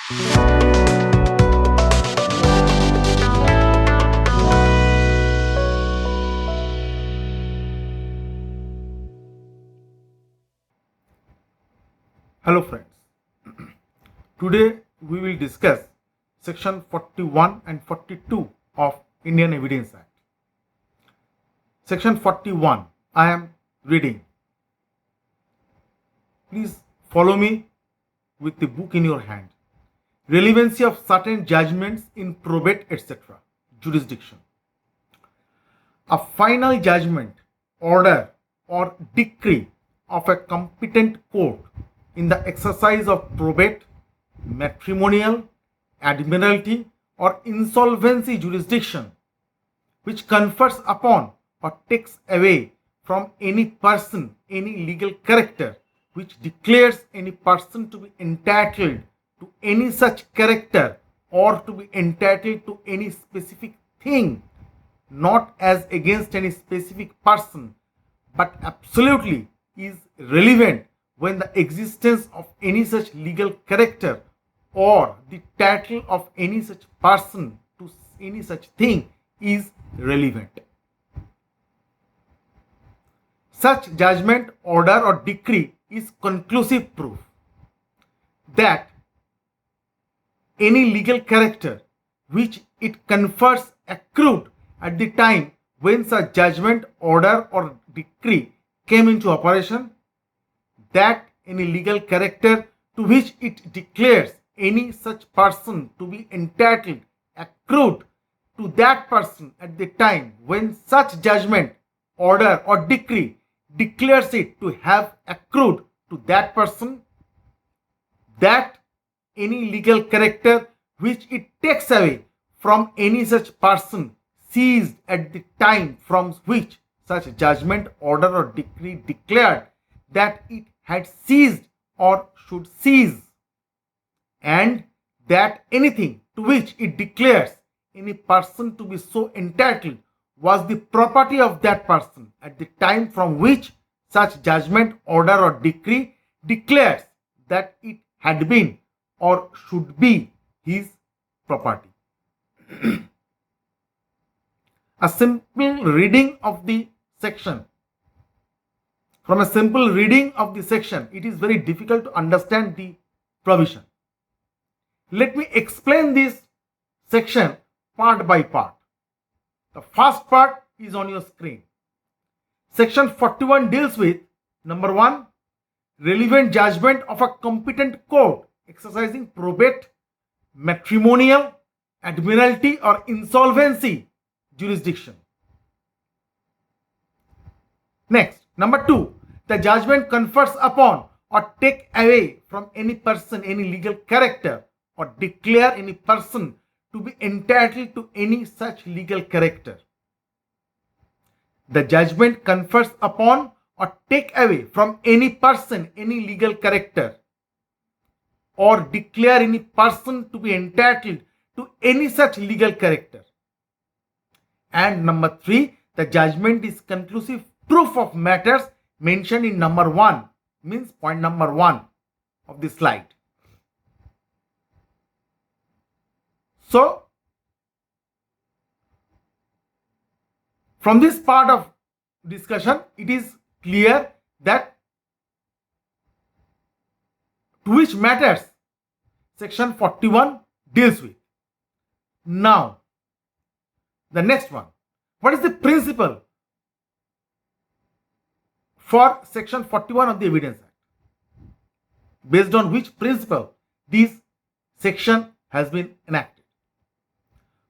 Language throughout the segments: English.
Hello friends, today we will discuss section 41 and 42 of Indian Evidence Act. Section 41, I am reading. Please follow me with the book in your hand. Relevancy of certain judgments in probate etc. Jurisdiction. A final judgment, order or decree of a competent court in the exercise of probate, matrimonial, admiralty or insolvency jurisdiction, which confers upon or takes away from any person any legal character, which declares any person to be entitled to any such character or to be entitled to any specific thing, not as against any specific person, but absolutely is relevant when the existence of any such legal character or the title of any such person to any such thing is relevant. Such judgment, order or decree is conclusive proof that any legal character which it confers accrued at the time when such judgment, order or decree came into operation, that any legal character to which it declares any such person to be entitled accrued to that person at the time when such judgment, order or decree declares it to have accrued to that person, that any legal character which it takes away from any such person seized at the time from which such judgment, order or decree declared that it had seized or should seize, and that anything to which it declares any person to be so entitled was the property of that person at the time from which such judgment, order or decree declares that it had been or should be his property. A simple reading of the section. From a simple reading of the section, it is very difficult to understand the provision. Let me explain this section part by part. The first part is on your screen. Section 41 deals with number 1, relevant judgment of a competent court exercising probate, matrimonial, admiralty or insolvency jurisdiction. Next, number 2, the judgment confers upon or take away from any person any legal character or declare any person to be entitled to any such legal character. The judgment confers upon or take away from any person any legal character or declare any person to be entitled to any such legal character. And number 3, the judgment is conclusive proof of matters mentioned in number 1, means point number 1 of the slide. So, from this part of discussion, it is clear that to which matters section 41 deals with. Now, the next one. What is the principle for section 41 of the Evidence Act? Based on which principle this section has been enacted?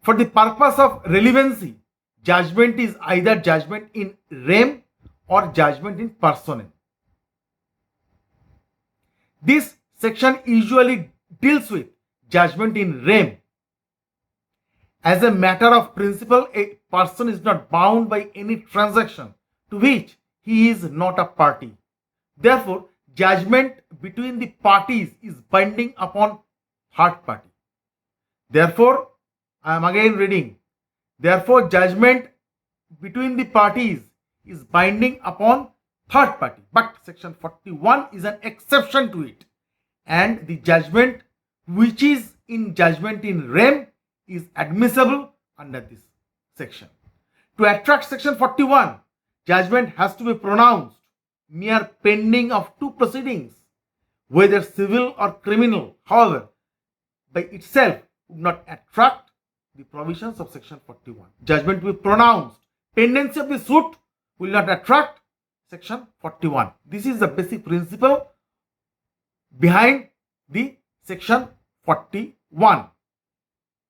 For the purpose of relevancy, judgment is either judgment in rem or judgment in personam. This section usually deals with judgment in rem. As a matter of principle, a person is not bound by any transaction to which he is not a party. Therefore, judgment between the parties is binding upon third party. Therefore, I am again reading. Therefore, judgment between the parties is binding upon third party. But section 41 is an exception to it. And the judgment which is in judgment in rem is admissible under this section. To attract section 41, judgment has to be pronounced mere pending of two proceedings, whether civil or criminal, however, by itself would not attract the provisions of section 41. Judgment will be pronounced. Pendency of the suit will not attract section 41. This is the basic principle behind the section 41.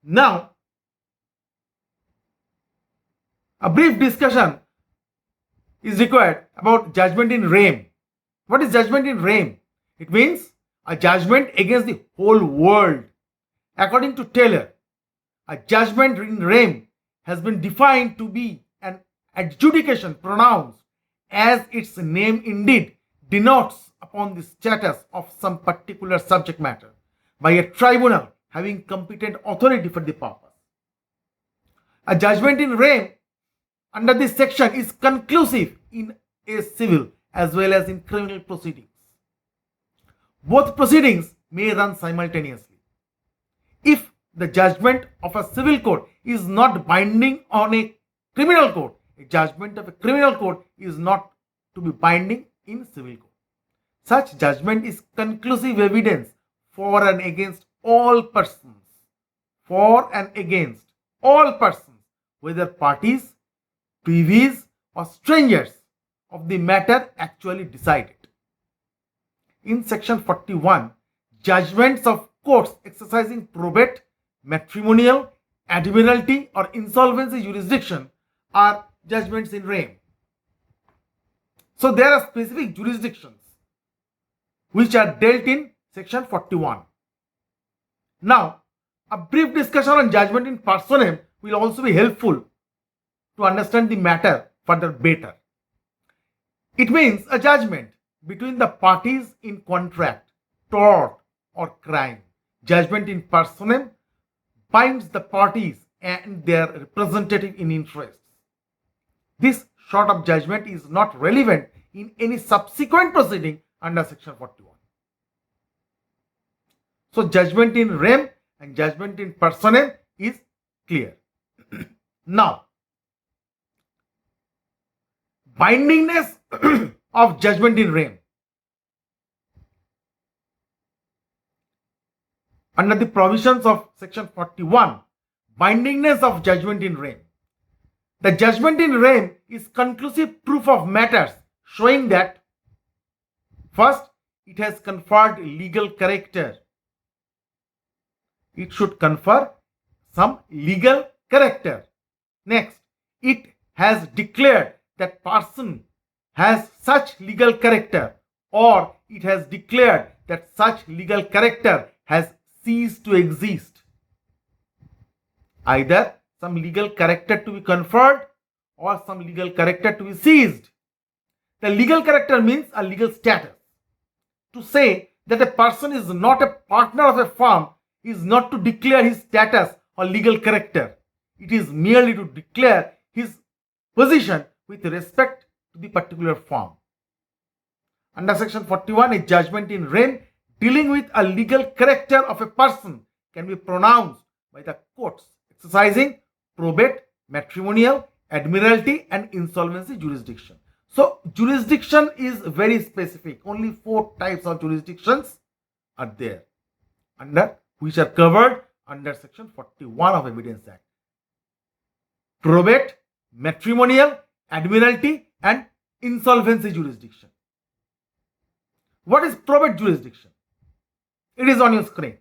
Now, a brief discussion is required about judgment in rem. What is judgment in rem? It means a judgment against the whole world. According to Taylor, a judgment in rem has been defined to be an adjudication pronounced as its name indeed denotes upon the status of some particular subject matter by a tribunal having competent authority for the purpose. A judgment in rem under this section is conclusive in a civil as well as in criminal proceedings. Both proceedings may run simultaneously. If the judgment of a civil court is not binding on a criminal court, a judgment of a criminal court is not to be binding in civil court. Such judgment is conclusive evidence for and against all persons. For and against all persons, whether parties, privies, or strangers of the matter actually decided. In section 41, judgments of courts exercising probate, matrimonial, admiralty, or insolvency jurisdiction are judgments in rem. So there are specific jurisdictions which are dealt in section 41. Now, a brief discussion on judgment in personam will also be helpful to understand the matter further better. It means a judgment between the parties in contract, tort, or crime. Judgment in personam binds the parties and their representative in interests. This sort of judgment is not relevant in any subsequent proceeding under section 41. So judgment in rem and judgment in personam is clear. Now, bindingness of judgment in rem. Under the provisions of section 41, bindingness of judgment in rem. The judgment in rem is conclusive proof of matters showing that first, it has conferred legal character. It should confer some legal character. Next, it has declared that person has such legal character, or it has declared that such legal character has ceased to exist. Either some legal character to be conferred or some legal character to be seized. The legal character means a legal status. To say that a person is not a partner of a firm is not to declare his status or legal character. It is merely to declare his position with respect to the particular firm. Under section 41, a judgment in rem dealing with a legal character of a person can be pronounced by the courts exercising probate, matrimonial, admiralty, and insolvency jurisdiction. So jurisdiction is very specific. Only 4 types of jurisdictions are there, which are covered under section 41 of Evidence Act. Probate, matrimonial, admiralty, and insolvency jurisdiction. What is probate jurisdiction? It is on your screen.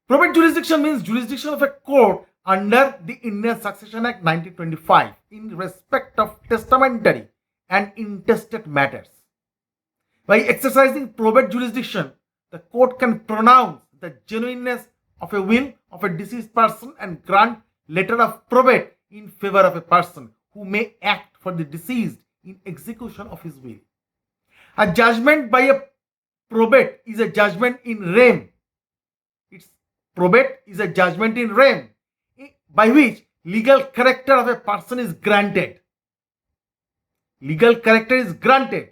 Probate jurisdiction means jurisdiction of a court under the Indian Succession Act 1925 in respect of testamentary and intestate matters. By exercising probate jurisdiction, the court can pronounce the genuineness of a will of a deceased person and grant letter of probate in favor of a person who may act for the deceased in execution of his will. A judgment by a probate is a judgment in rem. Its probate is a judgment in rem by which legal character of a person is granted. Legal character is granted.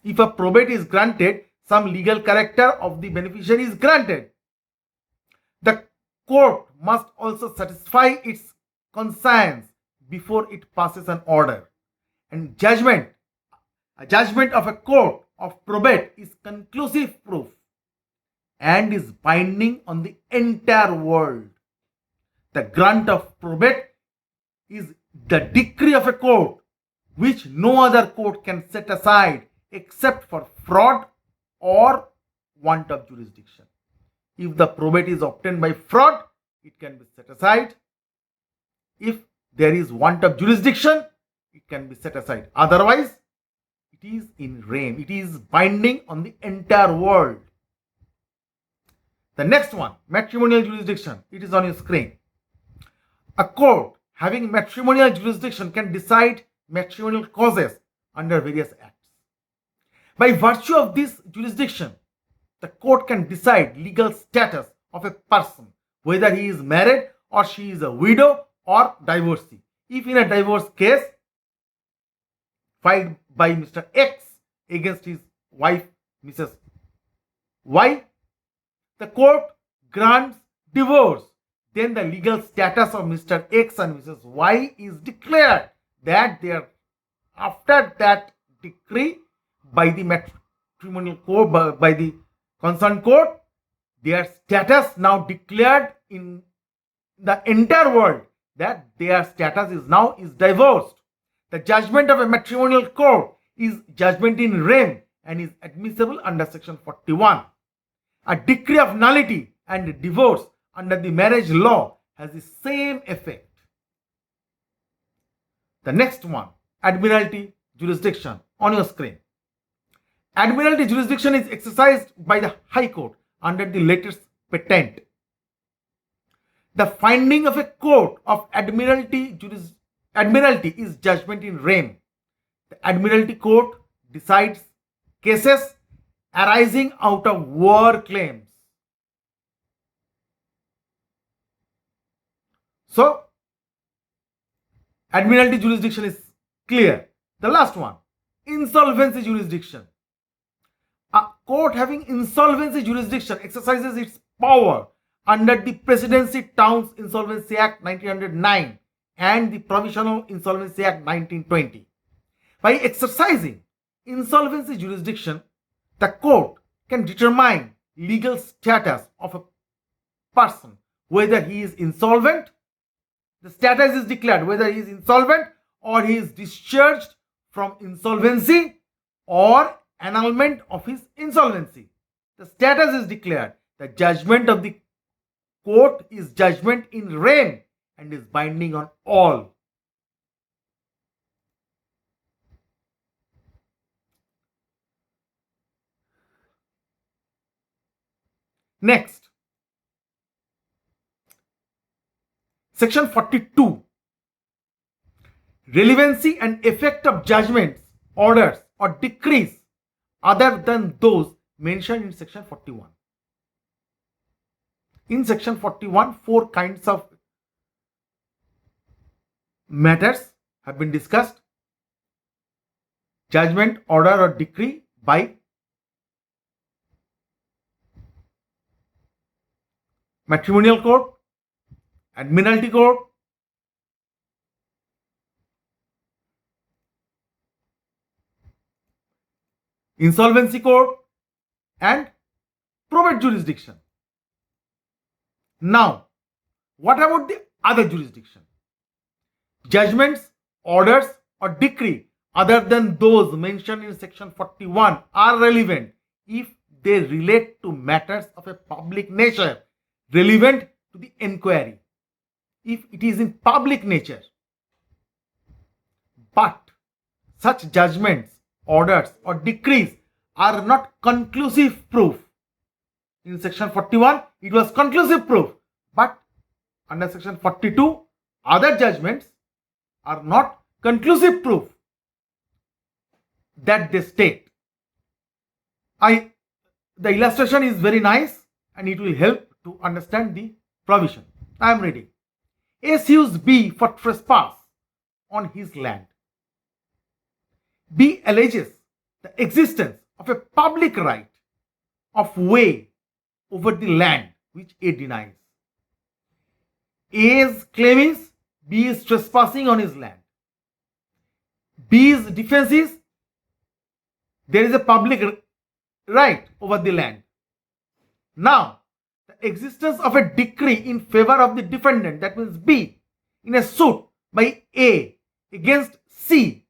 If a probate is granted, some legal character of the beneficiary is granted. The court must also satisfy its conscience before it passes an order. And a judgment of a court of probate is conclusive proof and is binding on the entire world. The grant of probate is the decree of a court which no other court can set aside except for fraud or want of jurisdiction. If the probate is obtained by fraud, it can be set aside. If there is want of jurisdiction, it can be set aside. Otherwise, it is in rem. It is binding on the entire world. The next one, matrimonial jurisdiction. It is on your screen. A court having matrimonial jurisdiction can decide matrimonial causes under various acts. By virtue of this jurisdiction, the court can decide legal status of a person, whether he is married or she is a widow or divorcee. If in a divorce case filed by Mr. X against his wife, Mrs. Y, the court grants divorce, then the legal status of Mr. X and Mrs. Y is declared that they are, after that decree by the matrimonial court, by the concerned court, their status now declared in the entire world that their status is divorced. The judgment of a matrimonial court is judgment in rem and is admissible under section 41. A decree of nullity and divorce under the marriage law has the same effect. The next one, admiralty jurisdiction, on your screen. Admiralty jurisdiction is exercised by the High Court under the latest patent. The finding of a court of admiralty is judgment in rem. The admiralty court decides cases arising out of war claims. So, admiralty jurisdiction is clear. The last one, insolvency jurisdiction. A court having insolvency jurisdiction exercises its power under the Presidency Towns Insolvency Act 1909 and the Provisional Insolvency Act 1920. By exercising insolvency jurisdiction, the court can determine legal status of a person, whether he is insolvent. The status is declared whether he is insolvent or he is discharged from insolvency or annulment of his insolvency. The status is declared. The judgment of the court is judgment in rem and is binding on all. Next, section 42. Relevancy and effect of judgments, orders or decrees other than those mentioned in section 41. In section 41, 4 kinds of matters have been discussed. Judgment, order or decree by matrimonial court, admiralty court, insolvency court and probate jurisdiction. Now, what about the other jurisdiction? Judgments, orders or decree other than those mentioned in section 41 are relevant if they relate to matters of a public nature relevant to the inquiry, if it is in public nature. But such judgments, orders or decrees are not conclusive proof. In section 41, it was conclusive proof, but under section 42, other judgments are not conclusive proof that they state. The illustration is very nice and it will help to understand the provision. I am reading. A sues B for trespass on his land. B alleges the existence of a public right of way over the land which A denies. A's claim is B is trespassing on his land. B's defense is there is a public right over the land. Now, the existence of a decree in favor of the defendant, that means B, in a suit by A against C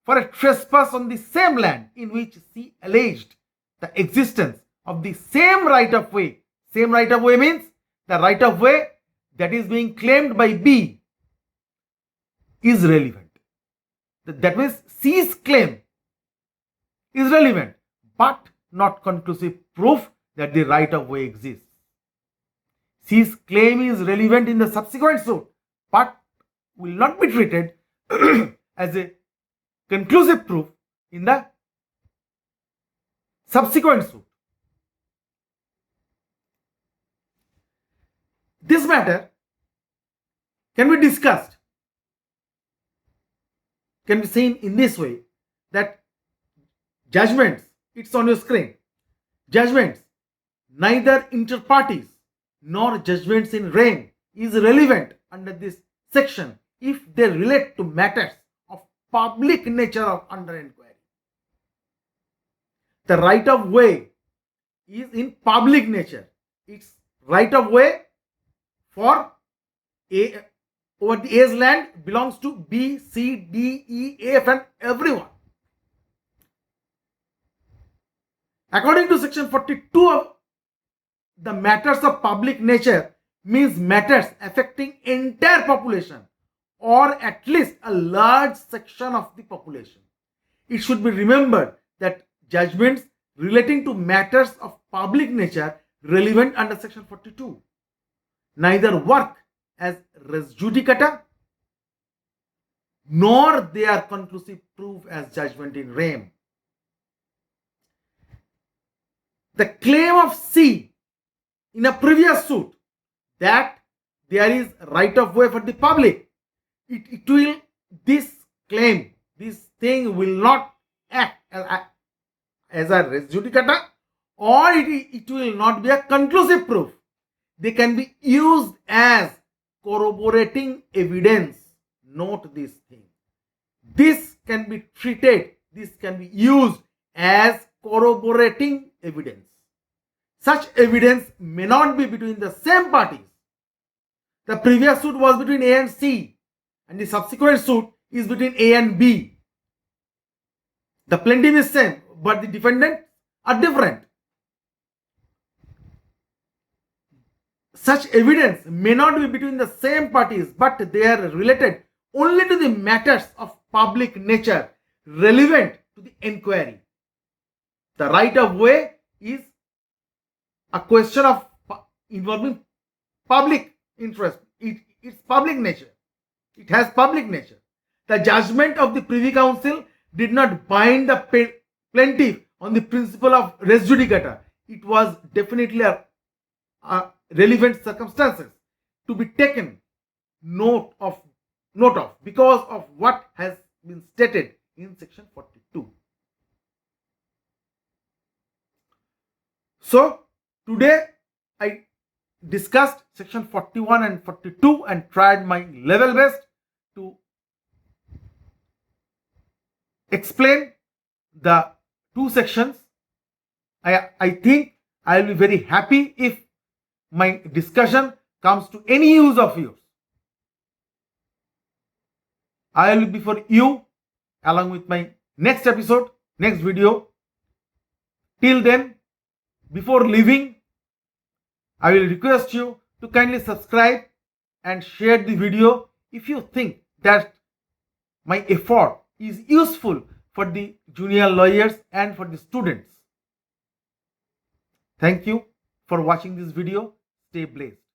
for a trespass on the same land in which C alleged the existence of the same right of way. Same right of way means the right of way that is being claimed by B is relevant. That means C's claim is relevant but not conclusive proof that the right of way exists. C's claim is relevant in the subsequent suit but will not be treated as a conclusive proof in the subsequent suit. This matter can be discussed, can be seen in this way, that judgments, it's on your screen, judgments neither inter partes nor judgments in rem is relevant under this section if they relate to matters of public nature or under inquiry. The right of way is in public nature. It's right of way for A over the A's land belongs to B, C, D, E, F and everyone. According to section 42 of the matters of public nature means matters affecting entire population or at least a large section of the population. It should be remembered that judgments relating to matters of public nature relevant under section 42 neither work as res judicata nor they are conclusive proof as judgment in rem. The claim of C in a previous suit that there is right of way for the public, it will, this claim, this thing will not act as a res judicata or it will not be a conclusive proof. They can be used as corroborating evidence. Note this thing. This can be treated, this can be used as corroborating evidence. Such evidence may not be between the same parties. The previous suit was between A and C and the subsequent suit is between A and B. The plaintiff is same but the defendants are different. Such evidence may not be between the same parties but they are related only to the matters of public nature relevant to the inquiry. The right of way is a question of involving public interest. It's public nature. It has public nature. The judgment of the Privy Council did not bind the plaintiff on the principle of res judicata. It was definitely a relevant circumstances to be taken note of because of what has been stated in section 42. So today I discussed section 41 and 42 and tried my level best to explain the two sections. I think I will be very happy if my discussion comes to any use of yours. I will be for you along with my next episode, next video. Till then, before leaving, I will request you to kindly subscribe and share the video if you think that my effort is useful for the junior lawyers and for the students. Thank you for watching this video. Stay blessed.